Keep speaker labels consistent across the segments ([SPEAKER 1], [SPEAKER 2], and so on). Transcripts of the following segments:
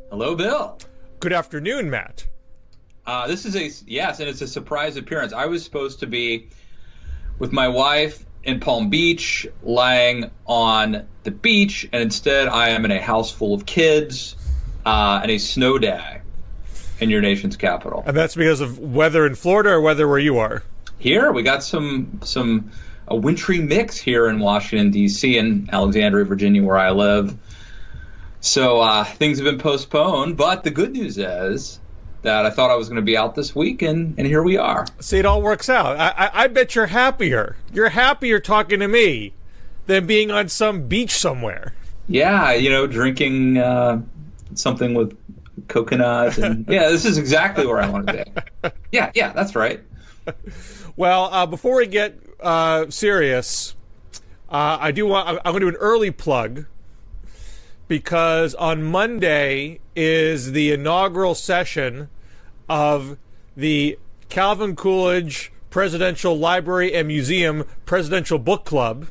[SPEAKER 1] Hello, Bill.
[SPEAKER 2] Good afternoon, Matt.
[SPEAKER 1] This is and it's a surprise appearance. I was supposed to be with my wife in Palm Beach, lying on the beach, and instead I am in a house full of kids and a snow day in your nation's capital.
[SPEAKER 2] And that's because of weather in Florida or weather where you are?
[SPEAKER 1] Here, we got a wintry mix here in Washington, D.C. and Alexandria, Virginia, where I live. So things have been postponed, but the good news is that I thought I was going to be out this week, and here we are.
[SPEAKER 2] See, it all works out. I bet you're happier. You're happier talking to me than being on some beach somewhere.
[SPEAKER 1] Yeah, drinking something with coconut. And yeah, this is exactly where I want to be. Yeah, that's right.
[SPEAKER 2] Well, before we get serious, I'm going to do an early plug, because on Monday is the inaugural session of the Calvin Coolidge Presidential Library and Museum Presidential Book Club,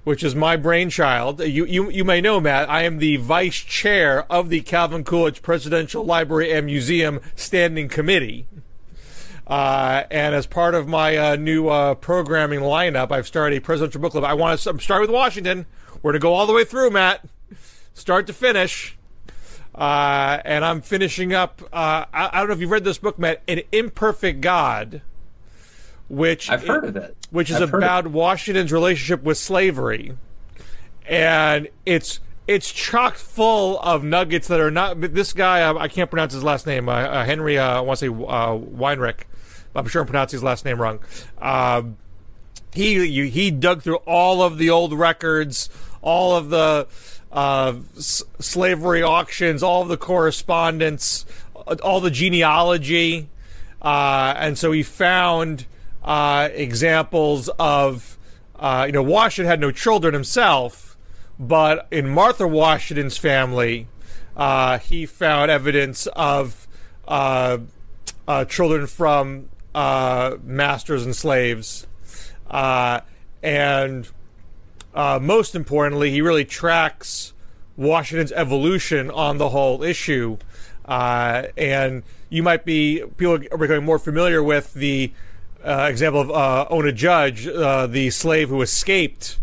[SPEAKER 2] which is my brainchild. You may know, Matt, I am the vice chair of the Calvin Coolidge Presidential Library and Museum Standing Committee. And as part of my new programming lineup, I've started a presidential book club. I'm starting with Washington. We're going to go all the way through, Matt. Start to finish. And I'm finishing up, I don't know if you've read this book, Matt, An Imperfect God, which
[SPEAKER 1] I've heard of it.
[SPEAKER 2] Which is about Washington's relationship with slavery. And it's chock full of nuggets that are not, this guy, I can't pronounce his last name, Henry, I want to say Weinrich. I'm sure I'm pronouncing his last name wrong. He dug through all of the old records, all of the slavery auctions, all of the correspondence, all the genealogy, and so he found examples of, Washington had no children himself, but in Martha Washington's family, he found evidence of children from masters and slaves, and most importantly, he really tracks Washington's evolution on the whole issue. And people are becoming more familiar with the example of Ona Judge, the slave who escaped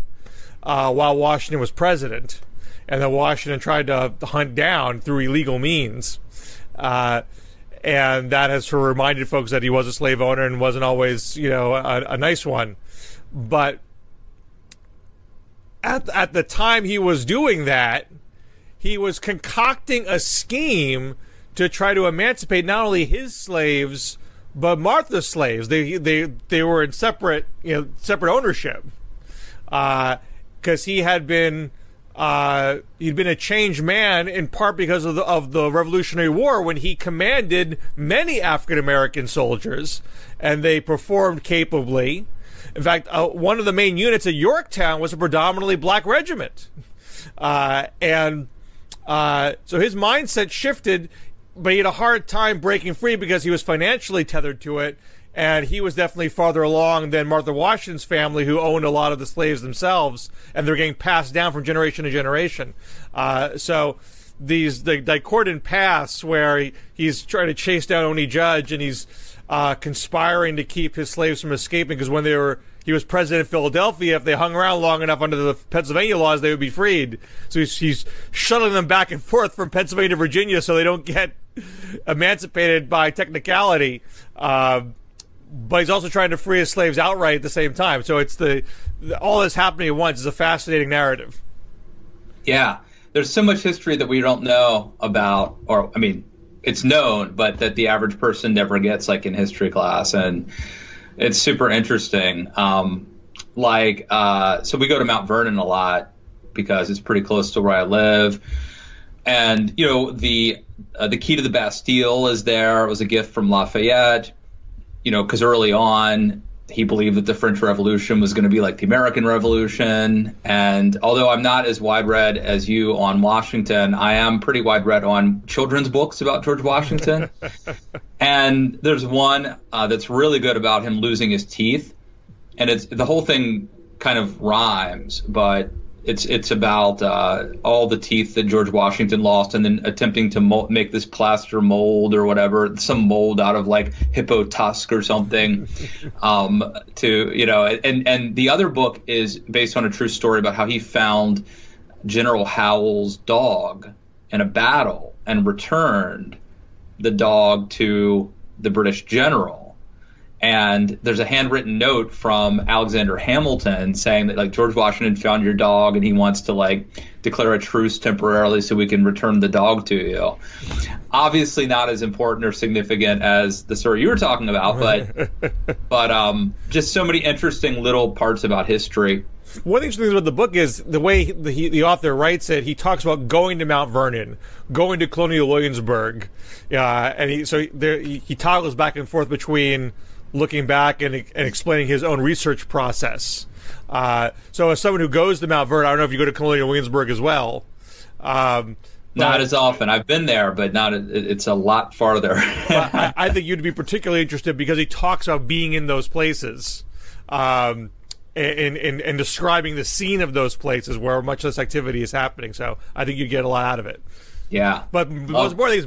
[SPEAKER 2] while Washington was president, and that Washington tried to hunt down through illegal means. And that has sort of reminded folks that he was a slave owner and wasn't always, a nice one. But at the time he was doing that, he was concocting a scheme to try to emancipate not only his slaves but Martha's slaves. They were in separate ownership, because he had been he'd been a changed man in part because of the Revolutionary War, when he commanded many African American soldiers and they performed capably. In fact, one of the main units at Yorktown was a predominantly black regiment. So his mindset shifted, but he had a hard time breaking free because he was financially tethered to it, and he was definitely farther along than Martha Washington's family, who owned a lot of the slaves themselves, and they're getting passed down from generation to generation. So the Dicordant Pass, where he's trying to chase down Oni Judge, and he's conspiring to keep his slaves from escaping, because when he was president of Philadelphia, if they hung around long enough under the Pennsylvania laws, they would be freed. So he's shuttling them back and forth from Pennsylvania to Virginia so they don't get emancipated by technicality. But he's also trying to free his slaves outright at the same time. So it's all this happening at once is a fascinating narrative.
[SPEAKER 1] Yeah, there's so much history that we don't know about, or it's known, but that the average person never gets, like in history class, and it's super interesting. So we go to Mount Vernon a lot because it's pretty close to where I live, and the key to the Bastille is there. It was a gift from Lafayette, because early on he believed that the French Revolution was going to be like the American Revolution. And although I'm not as wide-read as you on Washington, I am pretty wide-read on children's books about George Washington. And there's one that's really good about him losing his teeth. And the whole thing kind of rhymes, but It's about all the teeth that George Washington lost, and then attempting to make this plaster mold or whatever, some mold out of like hippo tusk or something. And the other book is based on a true story about how he found General Howell's dog in a battle and returned the dog to the British general. And there's a handwritten note from Alexander Hamilton saying that like George Washington found your dog and he wants to like declare a truce temporarily so we can return the dog to you. Obviously not as important or significant as the story you were talking about, but just so many interesting little parts about history.
[SPEAKER 2] One of the interesting things about the book is the way the author writes it. He talks about going to Mount Vernon, going to Colonial Williamsburg, and he toggles back and forth between looking back and explaining his own research process. So as someone who goes to Mount Vernon, I don't know if you go to Colonial Williamsburg as well.
[SPEAKER 1] Not as often. I've been there, but it's a lot farther.
[SPEAKER 2] I think you'd be particularly interested because he talks about being in those places. And describing the scene of those places where much less activity is happening. So I think you get a lot out of it.
[SPEAKER 1] Yeah.
[SPEAKER 2] But most importantly is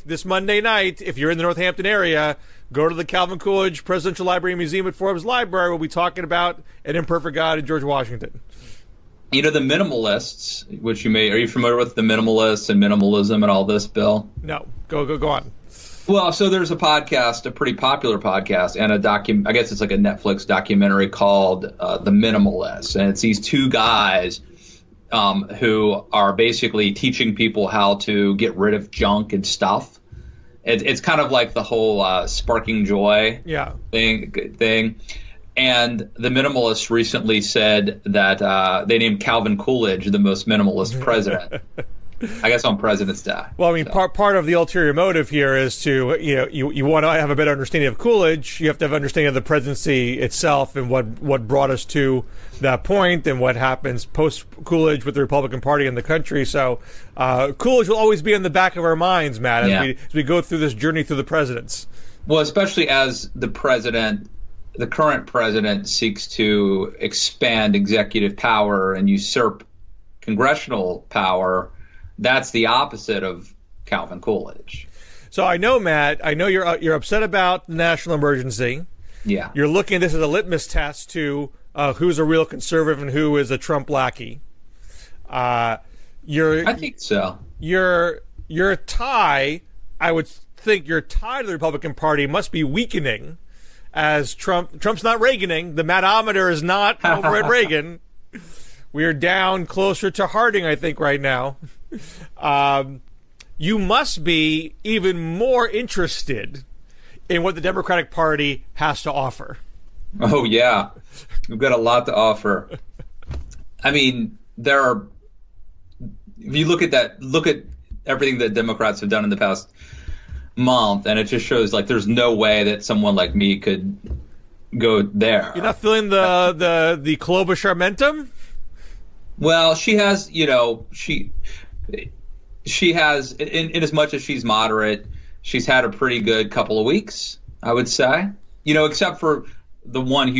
[SPEAKER 2] this Monday night, if you're in the Northampton area, go to the Calvin Coolidge Presidential Library and Museum at Forbes Library. We'll be talking about An Imperfect God and George Washington.
[SPEAKER 1] You know, the minimalists, are you familiar with the minimalists and minimalism and all this, Bill?
[SPEAKER 2] No. Go on.
[SPEAKER 1] Well, so there's a podcast, a pretty popular podcast, and I guess it's like a Netflix documentary called The Minimalists. And it's these two guys who are basically teaching people how to get rid of junk and stuff. It's kind of like the whole sparking joy thing. And the minimalists recently said that they named Calvin Coolidge the most minimalist president. I guess on President's Day.
[SPEAKER 2] Well, I mean, part of the ulterior motive here is to, you want to have a better understanding of Coolidge. You have to have understanding of the presidency itself and what brought us to that point and what happens post-Coolidge with the Republican Party in the country. So Coolidge will always be in the back of our minds, Matt, as we go through this journey through the presidents.
[SPEAKER 1] Well, especially as the current president seeks to expand executive power and usurp congressional power. That's the opposite of Calvin Coolidge.
[SPEAKER 2] So I know, Matt, you're upset about the national emergency.
[SPEAKER 1] Yeah.
[SPEAKER 2] You're looking at this as a litmus test to who's a real conservative and who is a Trump lackey. I
[SPEAKER 1] think so.
[SPEAKER 2] Your tie, I would think your tie to the Republican Party must be weakening as Trump's not Reaganing. The Mattometer is not over at Reagan. We are down closer to Harding, I think, right now. You must be even more interested in what the Democratic Party has to offer.
[SPEAKER 1] Oh, yeah. We've got a lot to offer. I mean, if you look at everything that Democrats have done in the past month, and it just shows like there's no way that someone like me could go there.
[SPEAKER 2] You're not feeling the Klobuchar momentum?
[SPEAKER 1] Well, she has, she has, in as much as she's moderate, she's had a pretty good couple of weeks, I would say. Except for the one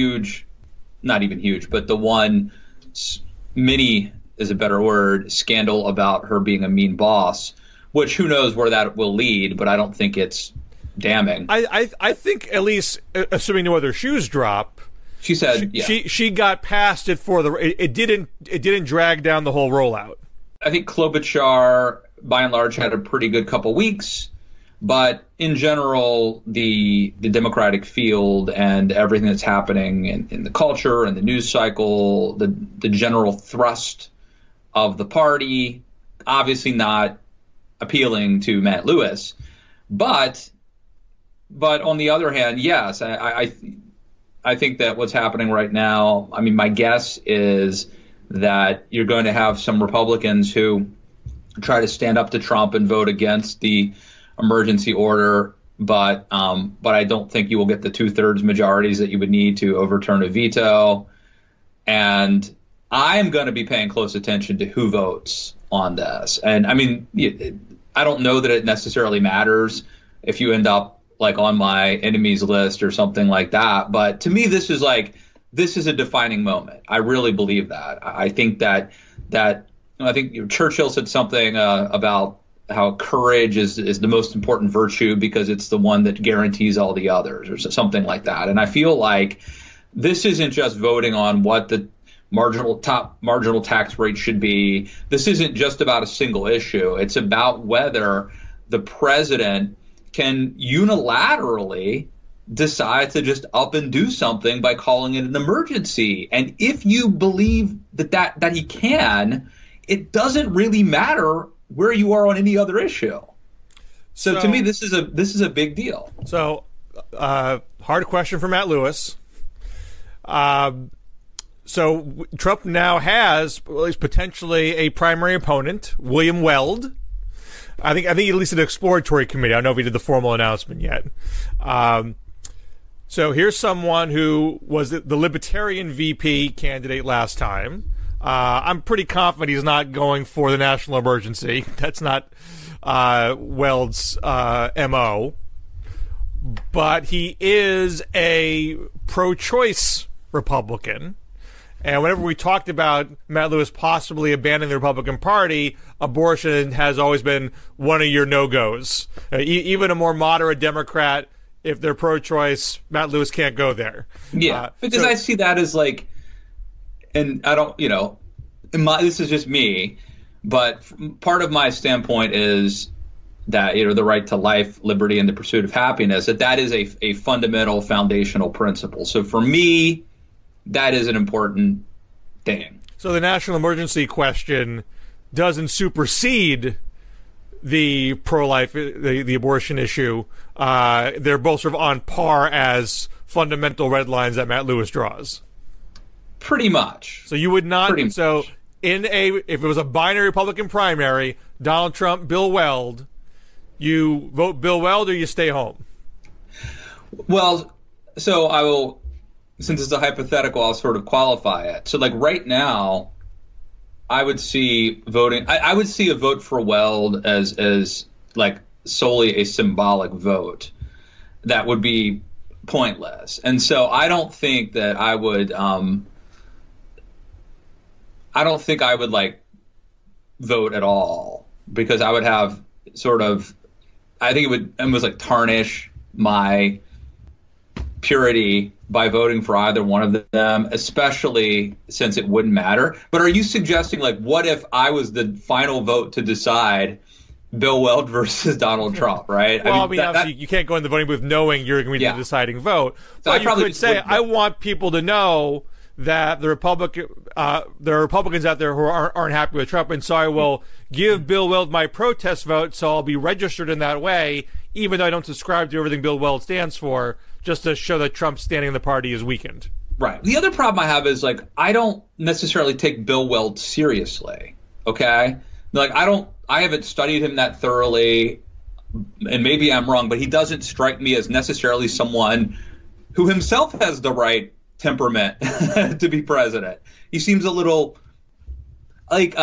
[SPEAKER 1] not even huge, but the one mini is a better word, scandal about her being a mean boss, which who knows where that will lead, but I don't think it's damning.
[SPEAKER 2] I think, at least, assuming no other shoes drop,
[SPEAKER 1] she said
[SPEAKER 2] she got past it it didn't drag down the whole rollout.
[SPEAKER 1] I think Klobuchar, by and large, had a pretty good couple weeks, but in general, the Democratic field and everything that's happening in the culture and the news cycle, the general thrust of the party, obviously not appealing to Matt Lewis, but on the other hand, yes, I think that what's happening right now, I mean, my guess is that you're going to have some Republicans who try to stand up to Trump and vote against the emergency order, but I don't think you will get the 2/3 majorities that you would need to overturn a veto. And I'm going to be paying close attention to who votes on this. And I mean, I don't know that it necessarily matters if you end up like on my enemies list or something like that. But to me, this is like this is a defining moment. I really believe that. I think I think Churchill said something about how courage is the most important virtue because it's the one that guarantees all the others, or something like that. And I feel like this isn't just voting on what the top marginal tax rate should be. This isn't just about a single issue. It's about whether the president can unilaterally decide to just up and do something by calling it an emergency. And if you believe that he can, it doesn't really matter where you are on any other issue. So to me, this is a big deal.
[SPEAKER 2] So, hard question for Matt Lewis. So Trump now has, at least potentially, a primary opponent, William Weld. I think at least an exploratory committee. I don't know if he did the formal announcement yet. So here's someone who was the Libertarian VP candidate last time. I'm pretty confident he's not going for the national emergency. That's not Weld's MO. But he is a pro-choice Republican. And whenever we talked about Matt Lewis possibly abandoning the Republican Party, abortion has always been one of your no-goes. Even a more moderate Democrat, if they're pro-choice, Matt Lewis can't go there.
[SPEAKER 1] Yeah, because I see that as like, and I don't, this is just me, but part of my standpoint is that, the right to life, liberty, and the pursuit of happiness, that is a fundamental foundational principle. So for me, that is an important thing.
[SPEAKER 2] So the national emergency question doesn't supersede the pro-life, the abortion issue. They're both sort of on par as fundamental red lines that Matt Lewis draws.
[SPEAKER 1] Pretty much.
[SPEAKER 2] So you would not.
[SPEAKER 1] Pretty
[SPEAKER 2] so
[SPEAKER 1] much.
[SPEAKER 2] If it was a binary Republican primary, Donald Trump, Bill Weld, you vote Bill Weld or you stay home?
[SPEAKER 1] Well, so I will. Since it's a hypothetical, I'll sort of qualify it. So, like right now, I would see voting. I would see a vote for Weld as like solely a symbolic vote that would be pointless. And so, I don't think that I would. I don't think I would like vote at all because I would have sort of. I think it would almost like tarnish my purity by voting for either one of them, especially since it wouldn't matter. But are you suggesting, like, what if I was the final vote to decide Bill Weld versus Donald Trump, right?
[SPEAKER 2] Well, obviously, you can't go in the voting booth knowing you're going to be the deciding vote. So but you could say, I want people to know that there are Republicans out there who aren't happy with Trump, and so I will give Bill Weld my protest vote, so I'll be registered in that way, even though I don't subscribe to everything Bill Weld stands for, just to show that Trump's standing in the party is weakened. Right.
[SPEAKER 1] The other problem I have is, like, I don't necessarily take Bill Weld seriously, okay? Like, I haven't studied him that thoroughly, and maybe I'm wrong, but he doesn't strike me as necessarily someone who himself has the right temperament to be president. He seems a little like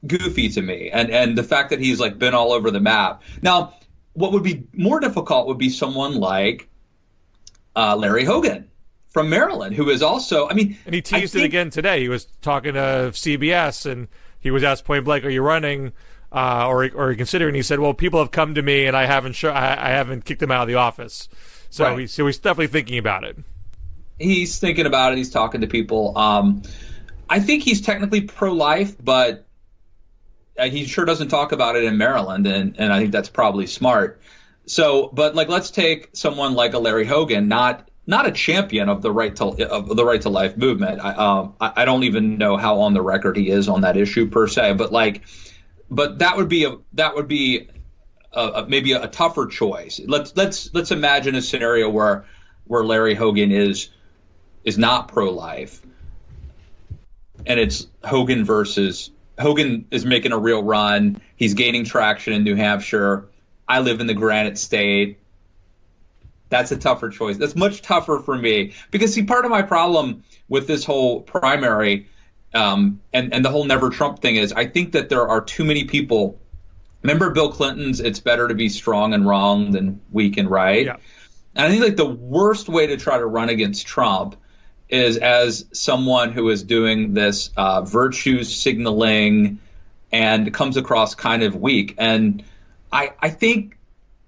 [SPEAKER 1] goofy to me, and the fact that he's like been all over the map. Now, what would be more difficult would be someone like Larry Hogan from Maryland, who is also, I mean,
[SPEAKER 2] and he teased it again today. He was talking to CBS, and he was asked point blank, "Are you running, or are you considering?" He said, "Well, people have come to me, and I haven't kicked them out of the office." So,
[SPEAKER 1] right.
[SPEAKER 2] He's definitely thinking about it.
[SPEAKER 1] He's thinking about it. He's talking to people. I think he's technically pro-life, but he sure doesn't talk about it in Maryland, and I think that's probably smart. So, but like, let's take someone like a Larry Hogan, not a champion of the right to life movement. I don't even know how on the record he is on that issue per se, but that would be maybe a tougher choice. Let's imagine a scenario where Larry Hogan is not pro-life, and it's Hogan versus Hogan is making a real run. He's gaining traction in New Hampshire. I live in the Granite State. That's a tougher choice. That's much tougher for me because, see, part of my problem with this whole primary and the whole never Trump thing is I think that there are too many people. Remember Bill Clinton's "It's better to be strong and wrong than weak and right."
[SPEAKER 2] Yeah.
[SPEAKER 1] And I think like the worst way to try to run against Trump is as someone who is doing this virtue signaling and comes across kind of weak. And I think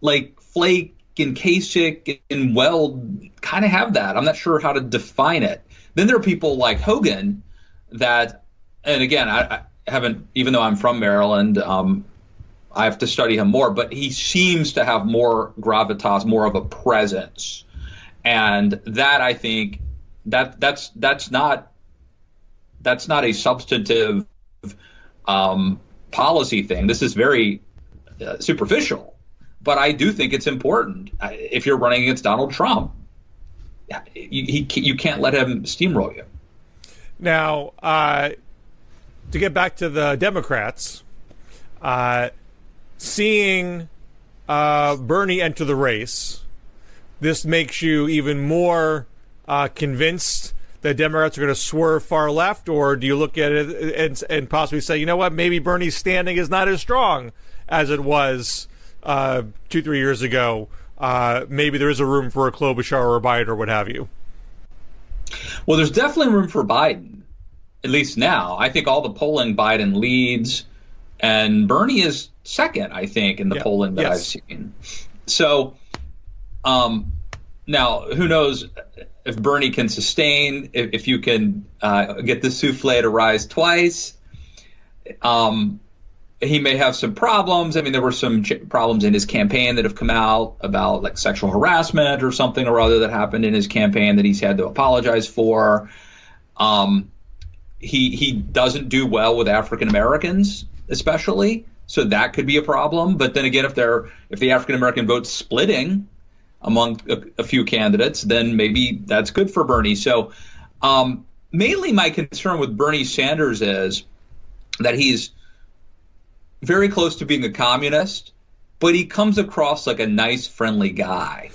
[SPEAKER 1] like Flake and Kasich and Weld kind of have that. I'm not sure how to define it. Then there are people like Hogan that, and again, I haven't, even though I'm from Maryland, I have to study him more, but he seems to have more gravitas, more of a presence. And that, I think, that's not a substantive policy thing. This is very superficial, but I do think it's important. If you're running against Donald Trump, you can't let him steamroll you.
[SPEAKER 2] Now, to get back to the Democrats, seeing Bernie enter the race, this makes you even more convinced that Democrats are going to swerve far left, or do you look at it and possibly say, you know what, maybe Bernie's standing is not as strong as it was 2-3 years ago? Maybe there is a room for a Klobuchar or a Biden or what have you.
[SPEAKER 1] Well, there's definitely room for Biden, at least now. I think all the polling, Biden leads, and Bernie is second, I think, in the polling that I've seen. So now, who knows if Bernie can sustain, if you can get the souffle to rise twice. He may have some problems. I mean, there were some problems in his campaign that have come out about like sexual harassment or something or other that happened in his campaign that he's had to apologize for. He doesn't do well with African Americans, especially, so that could be a problem. But then again, if the African American vote's splitting among a few candidates, then maybe that's good for Bernie. So mainly my concern with Bernie Sanders is that he's very close to being a communist, but he comes across like a nice, friendly guy,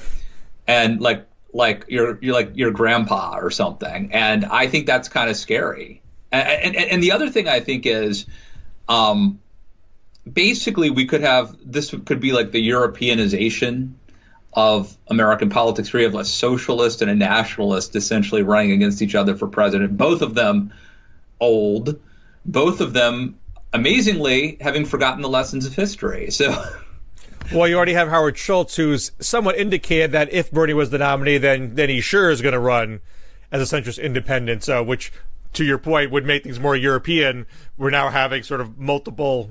[SPEAKER 1] and like your grandpa or something. And I think that's kind of scary. And the other thing I think is, basically this could be like the Europeanization of American politics, where you have a socialist and a nationalist essentially running against each other for president. Both of them old, both of them amazingly having forgotten the lessons of history. So,
[SPEAKER 2] well, you already have Howard Schultz, who's somewhat indicated that if Bernie was the nominee, then he sure is going to run as a centrist independent. So, which, to your point, would make things more European. We're now having sort of multiple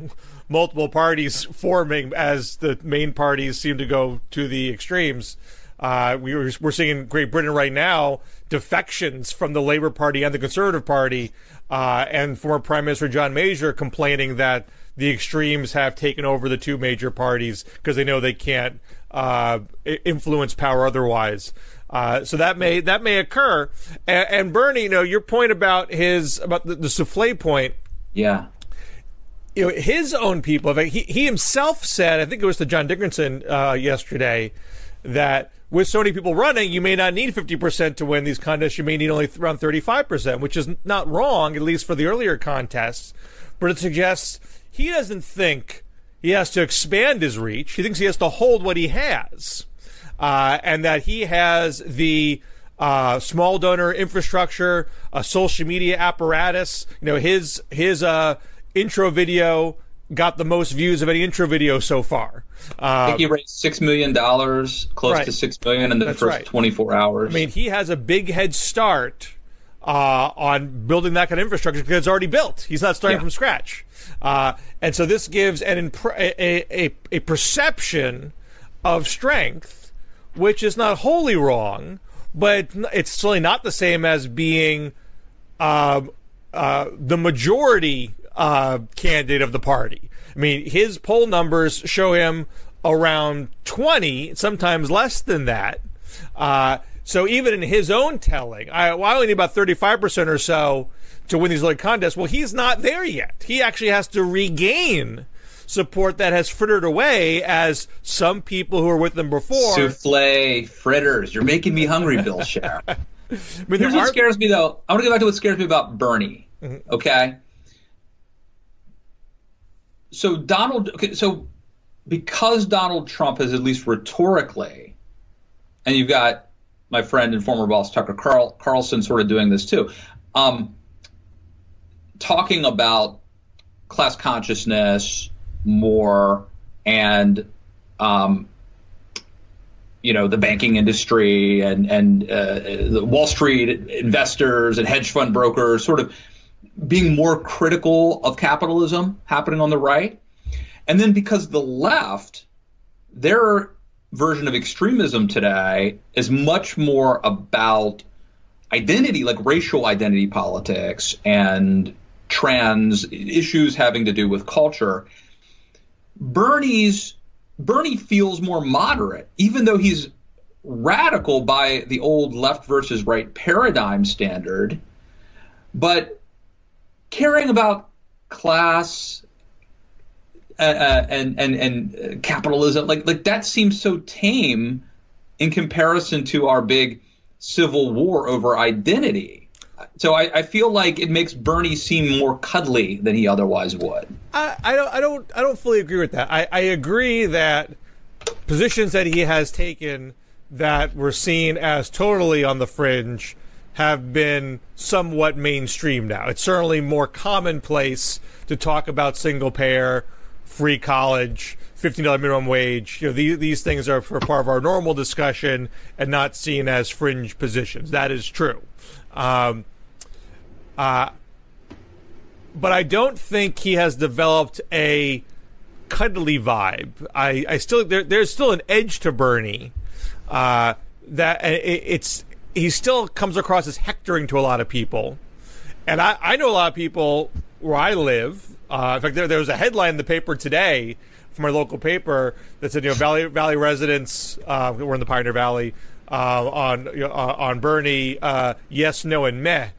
[SPEAKER 2] parties forming as the main parties seem to go to the extremes. We're seeing in Great Britain right now defections from the Labour Party and the Conservative Party, and former Prime Minister John Major complaining that the extremes have taken over the two major parties because they know they can't influence power otherwise. So that may occur. And Bernie, your point about the souffle point.
[SPEAKER 1] Yeah.
[SPEAKER 2] His own people, he himself said, I think it was to John Dickinson yesterday, that with so many people running, you may not need 50% to win these contests. You may need only around 35%, which is not wrong, at least for the earlier contests. But it suggests he doesn't think he has to expand his reach. He thinks he has to hold what he has, and that he has the small donor infrastructure, a social media apparatus. His intro video got the most views of any intro video so far.
[SPEAKER 1] I think he raised $6 million, close to $6 million in the first 24 hours.
[SPEAKER 2] I mean, he has a big head start on building that kind of infrastructure because it's already built. He's not starting from scratch. And so this gives a perception of strength, which is not wholly wrong, but it's certainly not the same as being the majority candidate of the party. I mean, his poll numbers show him around 20, sometimes less than that. So even in his own telling, I only need about 35% or so to win these early contests. Well, he's not there yet. He actually has to regain support that has frittered away as some people who were with them before.
[SPEAKER 1] Souffle, fritters. You're making me hungry, Bill Scher. Here's what scares me, though. I want to go back to what scares me about Bernie. Mm-hmm. Okay? So because Donald Trump has, at least rhetorically, and you've got my friend and former boss Tucker Carlson sort of doing this too, talking about class consciousness more and the banking industry and the Wall Street investors and hedge fund brokers sort of being more critical of capitalism happening on the right. And then because the left, their version of extremism today is much more about identity, like racial identity politics and trans issues having to do with culture. Bernie feels more moderate, even though he's radical by the old left versus right paradigm standard. But caring about class and capitalism, like that seems so tame in comparison to our big civil war over identity. So I feel like it makes Bernie seem more cuddly than he otherwise would.
[SPEAKER 2] I don't fully agree with that. I agree that positions that he has taken that were seen as totally on the fringe have been somewhat mainstream now. It's certainly more commonplace to talk about single payer, free college, $15 minimum wage. These things are part of our normal discussion and not seen as fringe positions. That is true. But I don't think he has developed a cuddly vibe. I still there's still an edge to Bernie he still comes across as hectoring to a lot of people, and I know a lot of people where I live. In fact, there was a headline in the paper today from our local paper that said, Valley residents, we're in the Pioneer Valley, on Bernie, yes, no, and meh.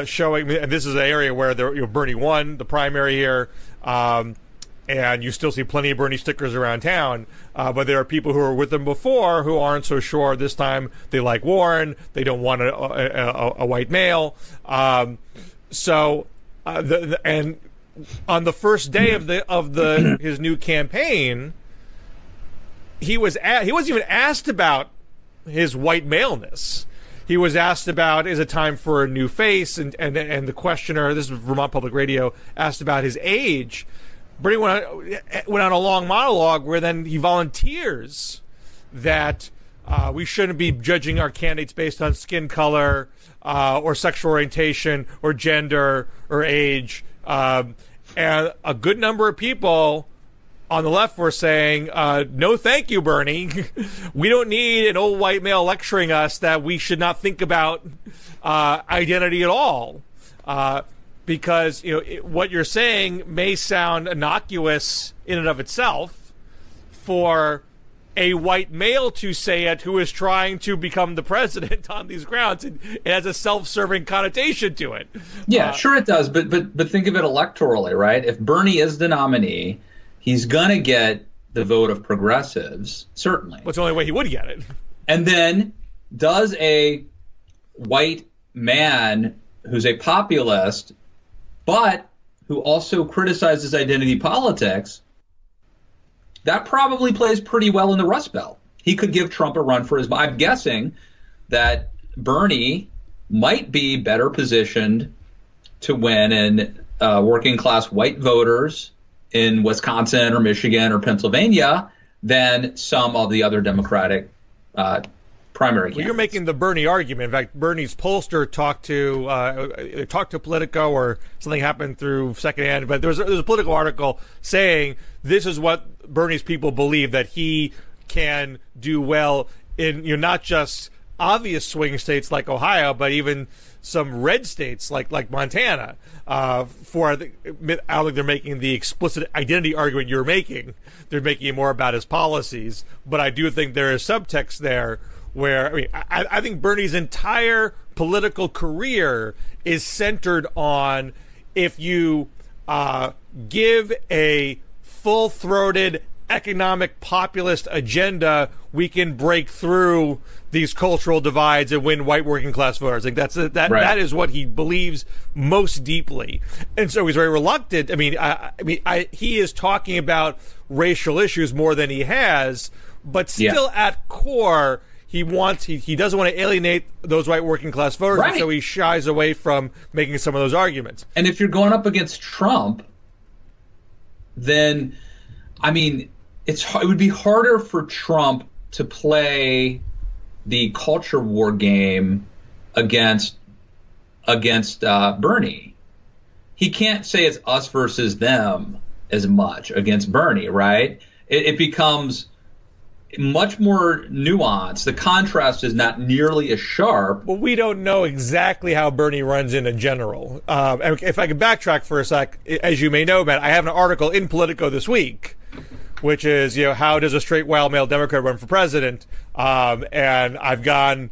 [SPEAKER 2] Showing, and this is an area where Bernie won the primary here, and you still see plenty of Bernie stickers around town. But there are people who were with him before who aren't so sure this time. They like Warren. They don't want a white male. And on the first day of his new campaign, he wasn't even asked about his white maleness. He was asked about, is it time for a new face? And the questioner, this is Vermont Public Radio, asked about his age. Bernie went on a long monologue where then he volunteers that we shouldn't be judging our candidates based on skin color or sexual orientation or gender or age. And a good number of people on the left were saying, no, thank you, Bernie. We don't need an old white male lecturing us that we should not think about identity at all. Because what you're saying may sound innocuous in and of itself for a white male to say it who is trying to become the president on these grounds. It has a self-serving connotation to it.
[SPEAKER 1] Yeah, sure it does. But think of it electorally, right? If Bernie is the nominee, he's going to get the vote of progressives, certainly.
[SPEAKER 2] What's the only way he would get it?
[SPEAKER 1] And then does a white man who's a populist but who also criticizes identity politics, that probably plays pretty well in the Rust Belt. He could give Trump a run for his money. I'm guessing that Bernie might be better positioned to win in working class white voters in Wisconsin or Michigan or Pennsylvania than some of the other Democratic primary candidates.
[SPEAKER 2] Well, you're making the Bernie argument. In fact, Bernie's pollster talked to Politico, or something happened through secondhand, but there's a Politico article saying this is what Bernie's people believe, that he can do well in not just obvious swing states like Ohio, but even some red states like Montana. I don't think they're making the explicit identity argument you're making. They're making it more about his policies. But I do think there is subtext there where, I think Bernie's entire political career is centered on, if you give a full-throated economic populist agenda, we can break through these cultural divides and win white working class voters. I think that is what he believes most deeply, and so he's very reluctant. He is talking about racial issues more than he has, but still at core, he doesn't want to alienate those white working class voters,
[SPEAKER 1] Right.
[SPEAKER 2] and so he shies away from making some of those arguments.
[SPEAKER 1] And if you're going up against Trump, then, I mean, it would be harder for Trump to play the culture war game against Bernie. He can't say it's us versus them as much against Bernie, right? It becomes much more nuanced. The contrast is not nearly as sharp.
[SPEAKER 2] Well, we don't know exactly how Bernie runs in general. And if I could backtrack for a sec, as you may know, Matt, I have an article in Politico this week, which is, how does a straight wild male Democrat run for president? And I've got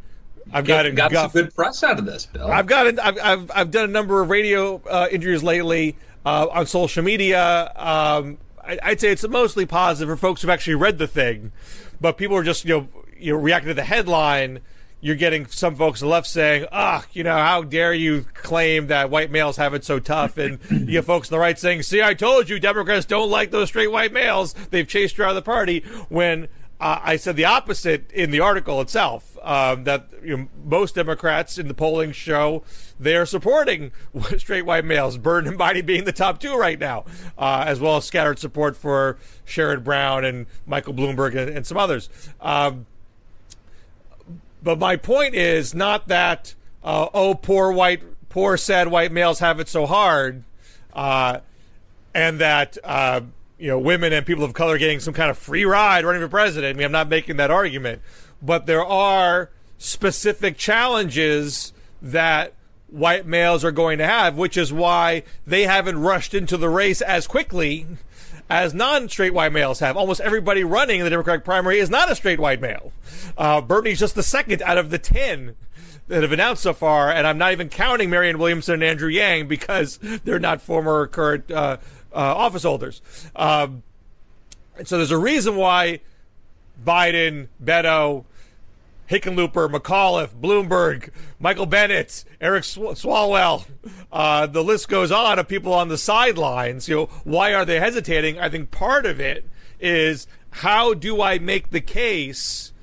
[SPEAKER 1] some good press out of this, Bill.
[SPEAKER 2] I've done a number of radio interviews lately on social media. I'd say it's mostly positive for folks who've actually read the thing, but people are just reacting to the headline. You're getting some folks on the left saying, how dare you claim that white males have it so tough? And you get folks on the right saying, see, I told you Democrats don't like those straight white males. They've chased you out of the party. When I said the opposite in the article itself, that most Democrats in the polling show they are supporting straight white males, Byrne and Biden being the top two right now, as well as scattered support for Sherrod Brown and Michael Bloomberg and some others. But my point is not that, poor sad white males have it so hard, and that, women and people of color getting some kind of free ride running for president. I mean, I'm not making that argument, but there are specific challenges that white males are going to have, which is why they haven't rushed into the race as quickly as non-straight white males have. Almost everybody running in the Democratic primary is not a straight white male. Bernie's just the second out of the 10 that have announced so far, and I'm not even counting Marianne Williamson and Andrew Yang because they're not former or current office holders. And so there's a reason why Biden, Beto, Hickenlooper, McAuliffe, Bloomberg, Michael Bennett, Eric Swalwell, the list goes on of people on the sidelines. Why are they hesitating? I think part of it is, how do I make the case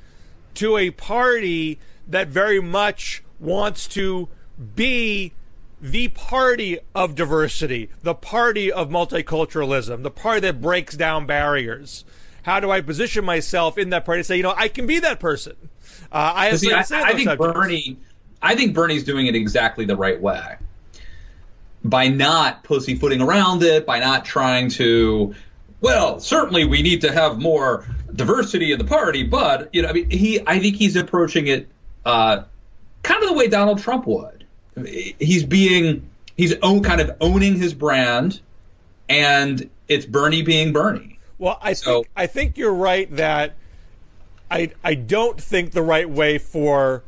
[SPEAKER 2] to a party that very much wants to be the party of diversity, the party of multiculturalism, the party that breaks down barriers? How do I position myself in that party to say, I can be that person? I think Bernie's doing it exactly the right way, by not pussyfooting around it, by not trying to, certainly we need to have more diversity in the party, but I think he's approaching it kind of the way Donald Trump would. He's kind of owning his brand, and it's Bernie being Bernie. Well, I think you're right that I don't think the right way for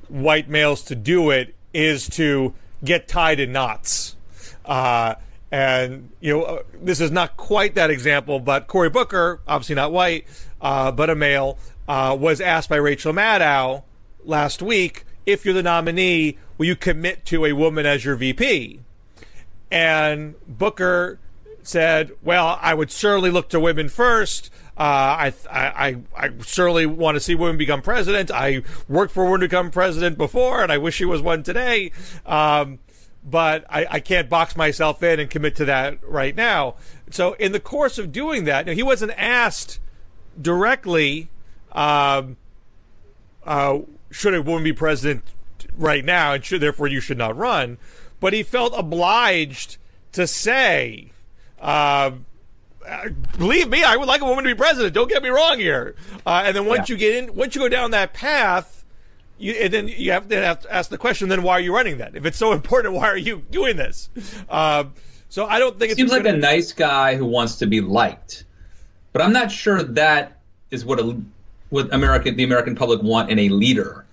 [SPEAKER 2] white males to do it is to get tied in knots. And this is not quite that example, but Cory Booker, obviously not white, but a male, was asked by Rachel Maddow last week, if you're the nominee, will you commit to a woman as your VP? And Booker said, well, I would certainly look to women first. I certainly want to see women become president. I worked for a woman to become president before, and I wish she was one today. But I can't box myself in and commit to that right now. So in the course of doing that, he wasn't asked directly, should a woman be president right now, and therefore you should not run. But he felt obliged to say, believe me, I would like a woman to be president. Don't get me wrong here. And then once you go down that path, you have to ask the question, then why are you running that? If it's so important, why are you doing this? So I don't think it
[SPEAKER 1] seems like a nice guy who wants to be liked, but I'm not sure that is what the American public want in a leader.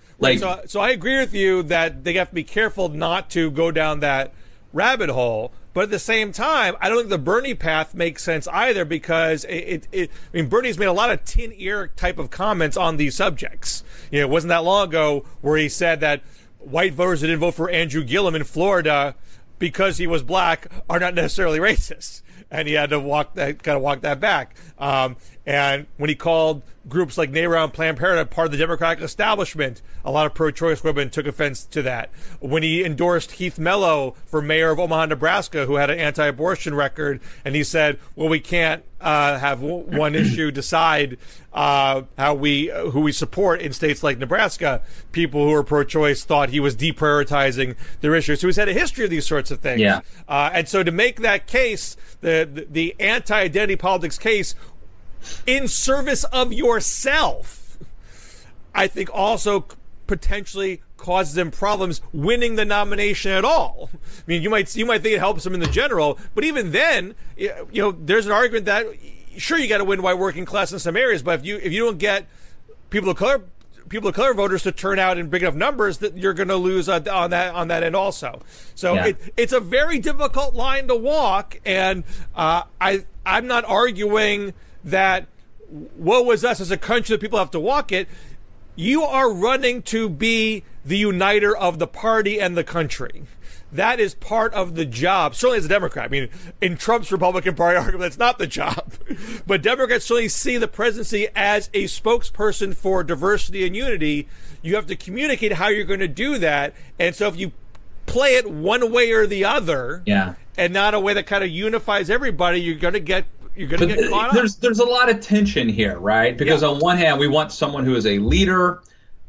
[SPEAKER 2] So I agree with you that they have to be careful not to go down that rabbit hole. But at the same time, I don't think the Bernie path makes sense either, because Bernie's made a lot of tin ear type of comments on these subjects. It wasn't that long ago where he said that white voters that didn't vote for Andrew Gillum in Florida because he was black are not necessarily racist. and he had to walk that back. And when he called groups like NARA and Planned Parenthood part of the Democratic establishment, a lot of pro-choice women took offense to that. When he endorsed Heath Mello for mayor of Omaha, Nebraska, who had an anti-abortion record, and he said, well, we can't have one issue decide who we support in states like Nebraska. People who are pro-choice thought he was deprioritizing their issues. So he's had a history of these sorts of things.
[SPEAKER 1] Yeah.
[SPEAKER 2] And so to make that case, the anti-identity politics case, in service of yourself, I think also potentially causes him problems winning the nomination at all. I mean, you might think it helps him in the general, but even then, there's an argument that sure, you got to win white working class in some areas, but if you don't get people of color voters to turn out in big enough numbers, that you're going to lose on that end also. So yeah. It's a very difficult line to walk, and I'm not arguing that woe is us as a country that people have to walk it. You are running to be the uniter of the party and the country. That is part of the job. Certainly as a Democrat. I mean, in Trump's Republican Party argument, that's not the job. But Democrats certainly see the presidency as a spokesperson for diversity and unity. You have to communicate how you're going to do that. And so if you play it one way or the other, and not a way that kind of unifies everybody, you're going to get caught up.
[SPEAKER 1] There's a lot of tension here, right? Because on one hand, we want someone who is a leader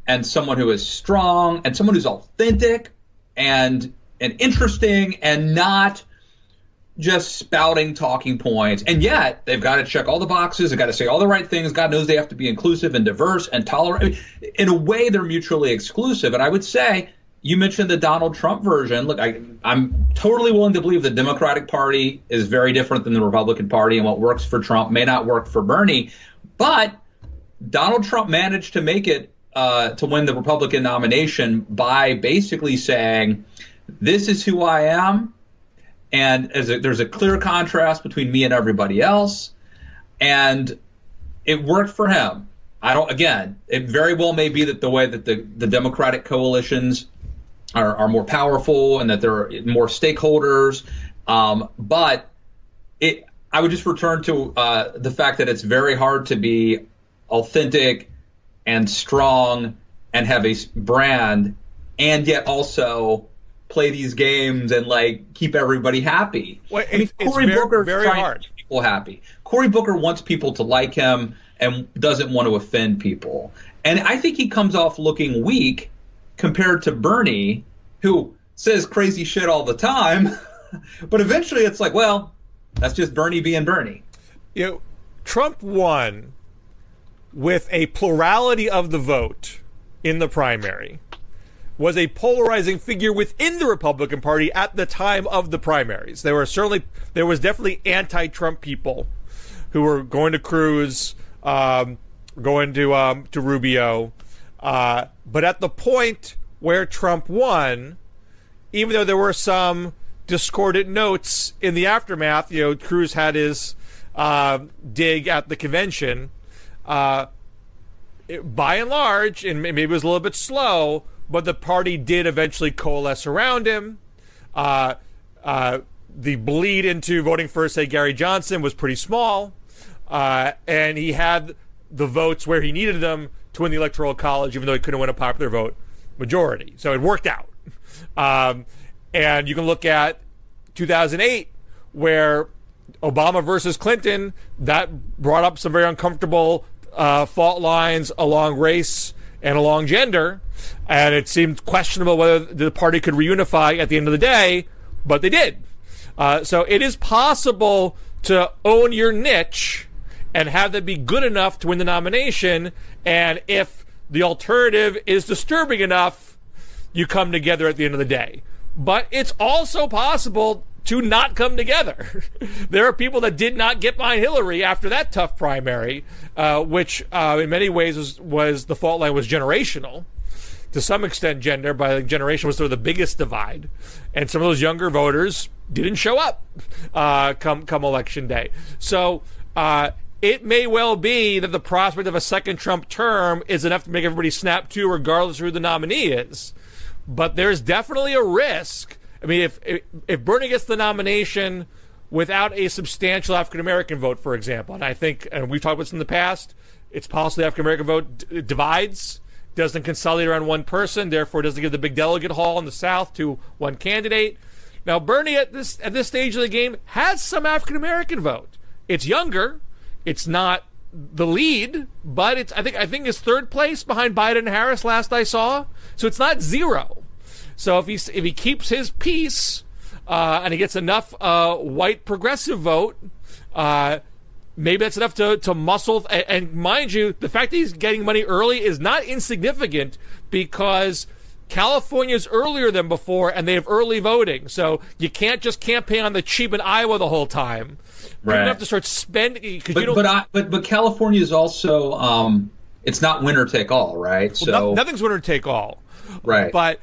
[SPEAKER 1] and someone who is strong and someone who's authentic and interesting and not just spouting talking points. And yet they've got to check all the boxes. They've got to say all the right things. God knows they have to be inclusive and diverse and tolerant. I mean, in a way, they're mutually exclusive. And I would say, you mentioned the Donald Trump version. Look, I'm totally willing to believe the Democratic Party is very different than the Republican Party, and what works for Trump may not work for Bernie. But Donald Trump managed to make it to win the Republican nomination by basically saying, this is who I am, and there's a clear contrast between me and everybody else, and it worked for him. It very well may be that the way that the Democratic coalitions are more powerful and that there are more stakeholders. But I would just return to the fact that it's very hard to be authentic and strong and have a brand and yet also play these games and keep everybody happy.
[SPEAKER 2] Well, Cory Booker very hard.
[SPEAKER 1] To keep people happy. Cory Booker wants people to like him and doesn't want to offend people. And I think he comes off looking weak compared to Bernie, who says crazy shit all the time. But eventually it's well, that's just Bernie being Bernie.
[SPEAKER 2] Trump won with a plurality of the vote in the primary, was a polarizing figure within the Republican Party at the time of the primaries. There was definitely anti-Trump people who were going to Cruz, going to Rubio. But at the point where Trump won, even though there were some discordant notes in the aftermath, Cruz had his dig at the convention. By and large, and maybe it was a little bit slow, but the party did eventually coalesce around him. The bleed into voting for, say, Gary Johnson was pretty small. And he had the votes where he needed them to win the Electoral College, even though he couldn't win a popular vote majority. So it worked out. And you can look at 2008, where Obama versus Clinton, that brought up some very uncomfortable fault lines along race and along gender. And it seemed questionable whether the party could reunify at the end of the day, but they did. So it is possible to own your niche and have that be good enough to win the nomination. And if the alternative is disturbing enough, you come together at the end of the day. But it's also possible to not come together. There are people that did not get behind Hillary after that tough primary, which in many ways was the fault line was generational. To some extent, gender, but I think generation was sort of the biggest divide. And some of those younger voters didn't show up come election day. So it may well be that the prospect of a second Trump term is enough to make everybody snap to, regardless of who the nominee is. But there's definitely a risk. I mean, if Bernie gets the nomination without a substantial African-American vote, for example. And I think, and we've talked about this in the past, it's possible the African-American vote divides, doesn't consolidate around one person, therefore doesn't give the big delegate haul in the South to one candidate. Now, Bernie at this stage of the game has some African-American vote. It's younger. It's not the lead, but it's I think it's third place behind Biden and Harris last I saw. So it's not zero. So if he keeps his peace and he gets enough white progressive vote, maybe that's enough to muscle. And mind you, the fact that he's getting money early is not insignificant because California's earlier than before, and they have early voting. So you can't just campaign on the cheap in Iowa the whole time.
[SPEAKER 1] Right.
[SPEAKER 2] You have to start spending.
[SPEAKER 1] But California is also it's not winner take all, right?
[SPEAKER 2] Well,
[SPEAKER 1] so
[SPEAKER 2] nothing's winner take all.
[SPEAKER 1] Right.
[SPEAKER 2] But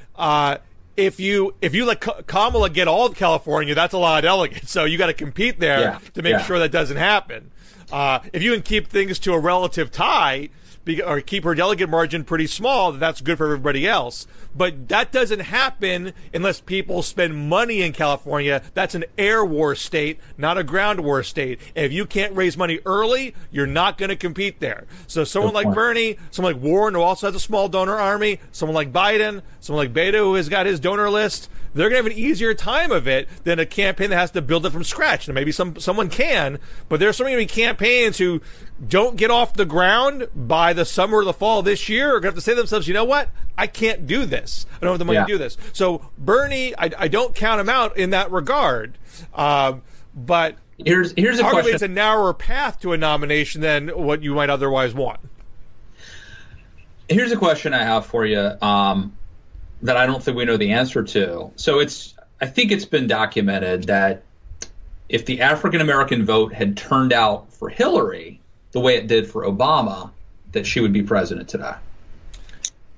[SPEAKER 2] if you let Kamala get all of California, that's a lot of delegates. So you got to compete there to make sure that doesn't happen. If you can keep things to a relative tie, or keep her delegate margin pretty small, that's good for everybody else. But that doesn't happen unless people spend money in California. That's an air war state, not a ground war state. If you can't raise money early, you're not going to compete there. So someone like Bernie, someone like Warren, who also has a small donor army, someone like Biden, someone like Beto, who has got his donor list, they're going to have an easier time of it than a campaign that has to build it from scratch. And maybe someone can, but there's so many campaigns who don't get off the ground by the summer or the fall this year are going to have to say to themselves, you know what? I can't do this. I don't have the money to do this. So Bernie, I don't count him out in that regard. But
[SPEAKER 1] here's a question.
[SPEAKER 2] It's a narrower path to a nomination than what you might otherwise want.
[SPEAKER 1] Here's a question I have for you that I don't think we know the answer to. So I think it's been documented that if the African American vote had turned out for Hillary the way it did for Obama, that she would be president today.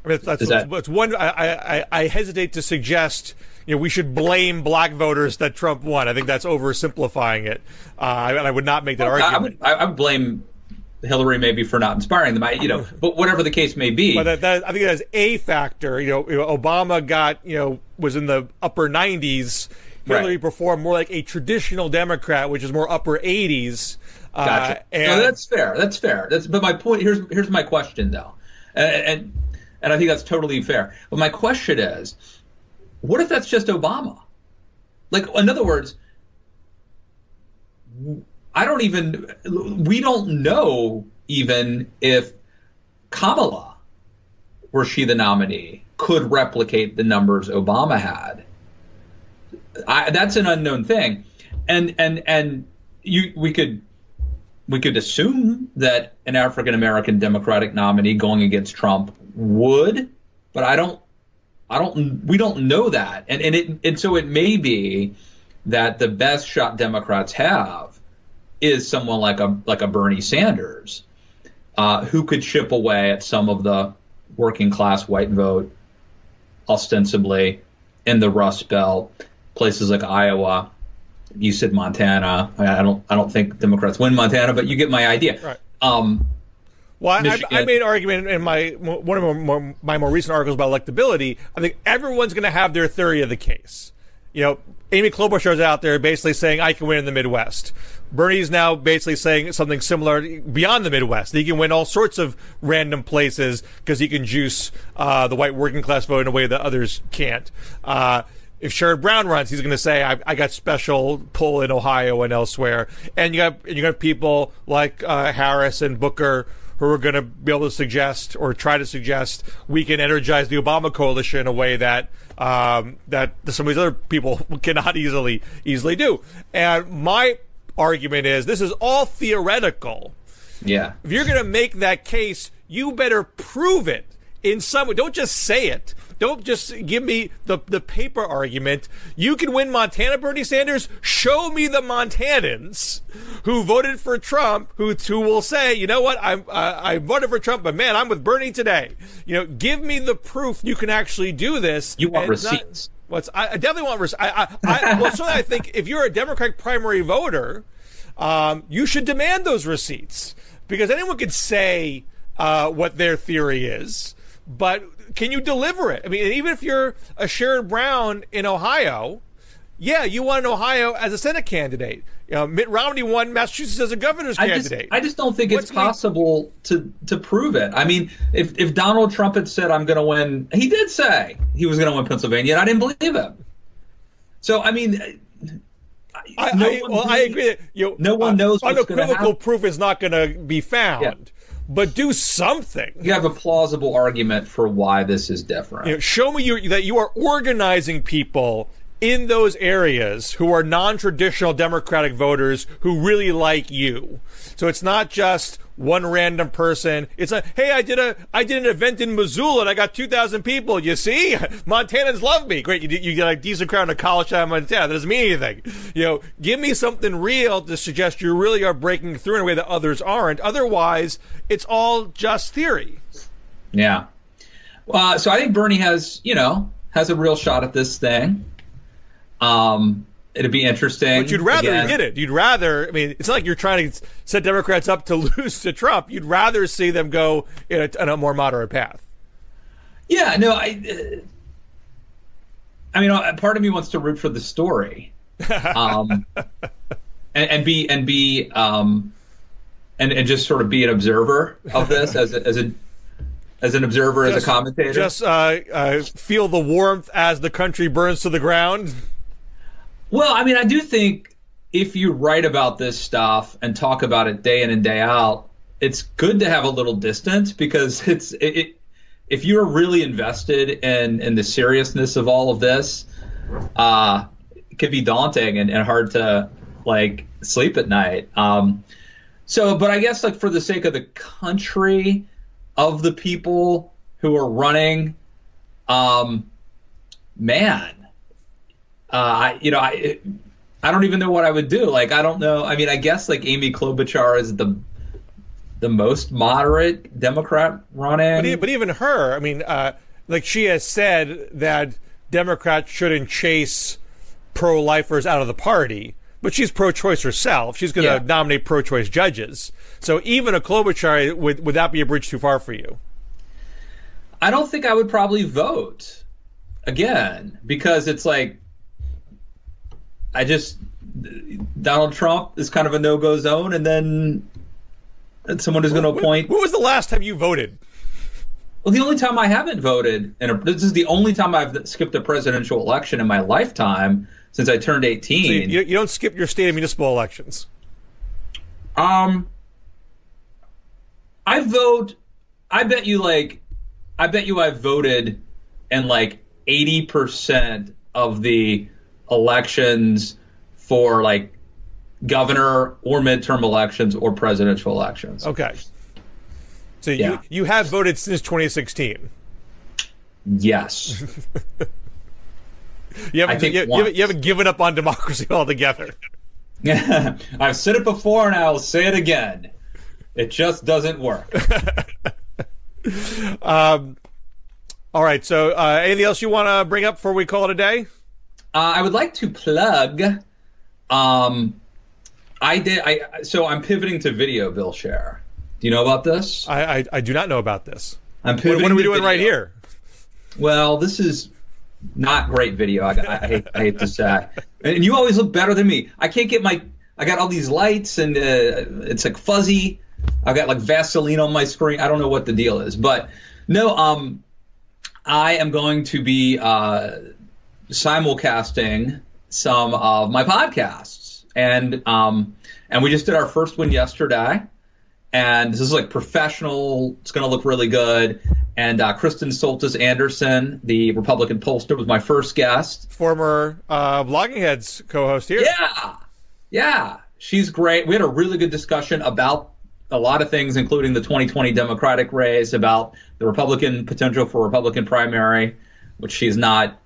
[SPEAKER 2] I mean, that's one. I hesitate to suggest we should blame black voters that Trump won. I think that's oversimplifying it. And I would not make that argument.
[SPEAKER 1] I would blame Hillary maybe for not inspiring them. But whatever the case may be.
[SPEAKER 2] But I think that's a factor. Obama was in the upper 90s. Hillary performed more like a traditional Democrat, which is more upper 80s.
[SPEAKER 1] Gotcha. No, that's fair. But my point here's my question though, and I think that's totally fair. But my question is, what if that's just Obama? Like, in other words, we don't know even if Kamala, were she the nominee, could replicate the numbers Obama had. That's an unknown thing, and we could assume that an African American Democratic nominee going against Trump would, but we don't know that, and so it may be that the best shot Democrats have is someone like a Bernie Sanders, who could chip away at some of the working class white vote, ostensibly in the Rust Belt, places like Iowa. You said Montana. I don't think Democrats win Montana, but you get my idea.
[SPEAKER 2] Right. Well, I made an argument in one of my more recent articles about electability. I think everyone's going to have their theory of the case. Amy Klobuchar's out there basically saying I can win in the Midwest. Bernie's now basically saying something similar beyond the Midwest. He can win all sorts of random places because he can juice the white working class vote in a way that others can't. If Sherrod Brown runs, he's going to say, I got special pull in Ohio and elsewhere. And you got people like Harris and Booker who are going to be able to suggest or try to suggest we can energize the Obama coalition in a way that that some of these other people cannot easily do. And my argument is this is all theoretical.
[SPEAKER 1] Yeah.
[SPEAKER 2] If you're going to make that case, you better prove it in some way. Don't just say it. Don't just give me the paper argument. You can win Montana, Bernie Sanders. Show me the Montanans who voted for Trump, who will say, you know what, I voted for Trump, but man, I'm with Bernie today. Give me the proof you can actually do this.
[SPEAKER 1] You want receipts.
[SPEAKER 2] I definitely want receipts. I think if you're a Democratic primary voter, you should demand those receipts because anyone could say what their theory is, but can you deliver it? I mean, even if you're a Sherrod Brown in Ohio, yeah, you won in Ohio as a Senate candidate. Mitt Romney won Massachusetts as a governor's candidate.
[SPEAKER 1] I just don't think it's possible to prove it. I mean, if Donald Trump had said, I'm going to win, he did say he was going to win Pennsylvania, and I didn't believe him. So, I mean,
[SPEAKER 2] I agree that
[SPEAKER 1] no one knows what's going to happen.
[SPEAKER 2] Unequivocal proof is not going to be found. Yeah. But do something.
[SPEAKER 1] You have a plausible argument for why this is different.
[SPEAKER 2] Show me that you are organizing people in those areas who are non-traditional Democratic voters who really like you. So it's not just one random person. It's like, hey, I did an event in Missoula and I got 2,000 people. You see, Montanans love me. Great, you get a decent crowd in a college town in Montana. That doesn't mean anything. Give me something real to suggest you really are breaking through in a way that others aren't. Otherwise, it's all just theory.
[SPEAKER 1] Yeah. So I think Bernie has a real shot at this thing. It'd be interesting.
[SPEAKER 2] But you'd rather he did it. You'd rather, it's not like you're trying to set Democrats up to lose to Trump. You'd rather see them go in a more moderate path.
[SPEAKER 1] Yeah, no, part of me wants to root for the story. And just sort of be an observer of this as an observer, as a commentator.
[SPEAKER 2] Just feel the warmth as the country burns to the ground.
[SPEAKER 1] Well, I do think if you write about this stuff and talk about it day in and day out, it's good to have a little distance, because if you're really invested in the seriousness of all of this, it can be daunting and hard to sleep at night. But I guess for the sake of the country, of the people who are running, I don't even know what I would do. I don't know. I guess Amy Klobuchar is the most moderate Democrat running.
[SPEAKER 2] But even her, she has said that Democrats shouldn't chase pro-lifers out of the party. But she's pro-choice herself. She's going to nominate pro-choice judges. So even a Klobuchar, would that be a bridge too far for you?
[SPEAKER 1] I don't think I would probably vote again, because it's Donald Trump is kind of a no-go zone, and then someone is going to appoint.
[SPEAKER 2] When was the last time you voted?
[SPEAKER 1] Well, the only time I haven't voted, and this is the only time I've skipped a presidential election in my lifetime since I turned 18.
[SPEAKER 2] So you don't skip your state and municipal elections?
[SPEAKER 1] I vote. I bet you I've voted in 80% of the elections for governor or midterm elections or presidential elections.
[SPEAKER 2] Okay. So you have voted since 2016.
[SPEAKER 1] Yes.
[SPEAKER 2] You haven't given up on democracy altogether.
[SPEAKER 1] I've said it before and I'll say it again. It just doesn't work.
[SPEAKER 2] All right. So anything else you want to bring up before we call it a day?
[SPEAKER 1] I would like to plug. So I'm pivoting to video, Bill Scher. Do you know about this?
[SPEAKER 2] I do not know about this.
[SPEAKER 1] I'm pivoting.
[SPEAKER 2] What are we doing right here?
[SPEAKER 1] Well, this is not great video. I hate to say, and you always look better than me. I can't get I got all these lights and it's fuzzy. I've got Vaseline on my screen. I don't know what the deal is, but no. I am going to be simulcasting some of my podcasts, and we just did our first one yesterday. And this is professional. It's going to look really good. And Kristen Soltis Anderson, the Republican pollster, was my first guest.
[SPEAKER 2] Former Blogging Heads co-host here.
[SPEAKER 1] Yeah. She's great. We had a really good discussion about a lot of things, including the 2020 Democratic race, about the Republican potential for Republican primary, which she's not.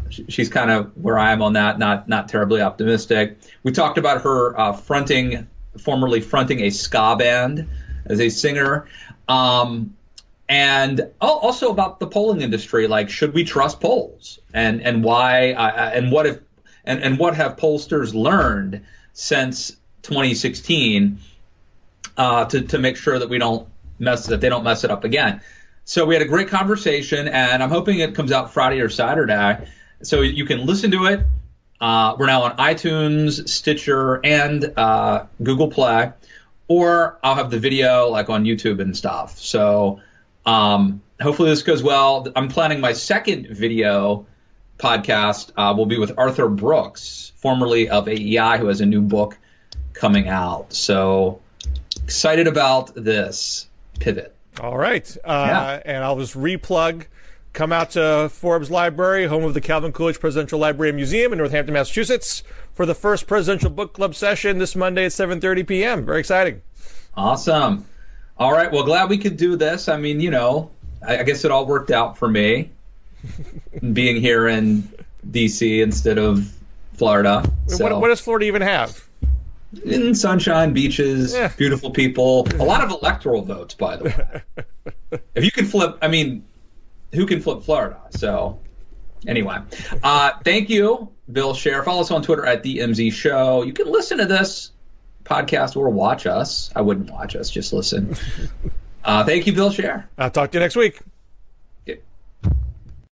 [SPEAKER 1] She's kind of where I am on that, not terribly optimistic. We talked about her formerly fronting a ska band as a singer, and also about the polling industry. Should we trust polls, and why, and what have pollsters learned since 2016 to make sure that they don't mess it up again. So we had a great conversation, and I'm hoping it comes out Friday or Saturday, so you can listen to it We're now on iTunes, Stitcher, and Google Play. Or I'll have the video like on YouTube and stuff. So hopefully this goes well. I'm planning my second video podcast will be with Arthur Brooks, formerly of AEI, who has a new book coming out. So excited about this pivot.
[SPEAKER 2] All right. And I'll just replug. Come out to Forbes Library, home of the Calvin Coolidge Presidential Library and Museum in Northampton, Massachusetts, for the first Presidential Book Club session this Monday at 7:30 p.m. Very exciting.
[SPEAKER 1] Awesome. All right. Well, glad we could do this. I mean, I guess it all worked out for me being here in D.C. instead of Florida. So.
[SPEAKER 2] What does Florida even have?
[SPEAKER 1] In sunshine, beaches, beautiful people, a lot of electoral votes, by the way. If you can flip, I mean, who can flip Florida? So anyway, thank you, Bill Scher. Follow us on Twitter at DMZ Show. You can listen to this podcast or watch us. I wouldn't watch us, just listen. Thank you, Bill Scher.
[SPEAKER 2] I'll talk to you next week.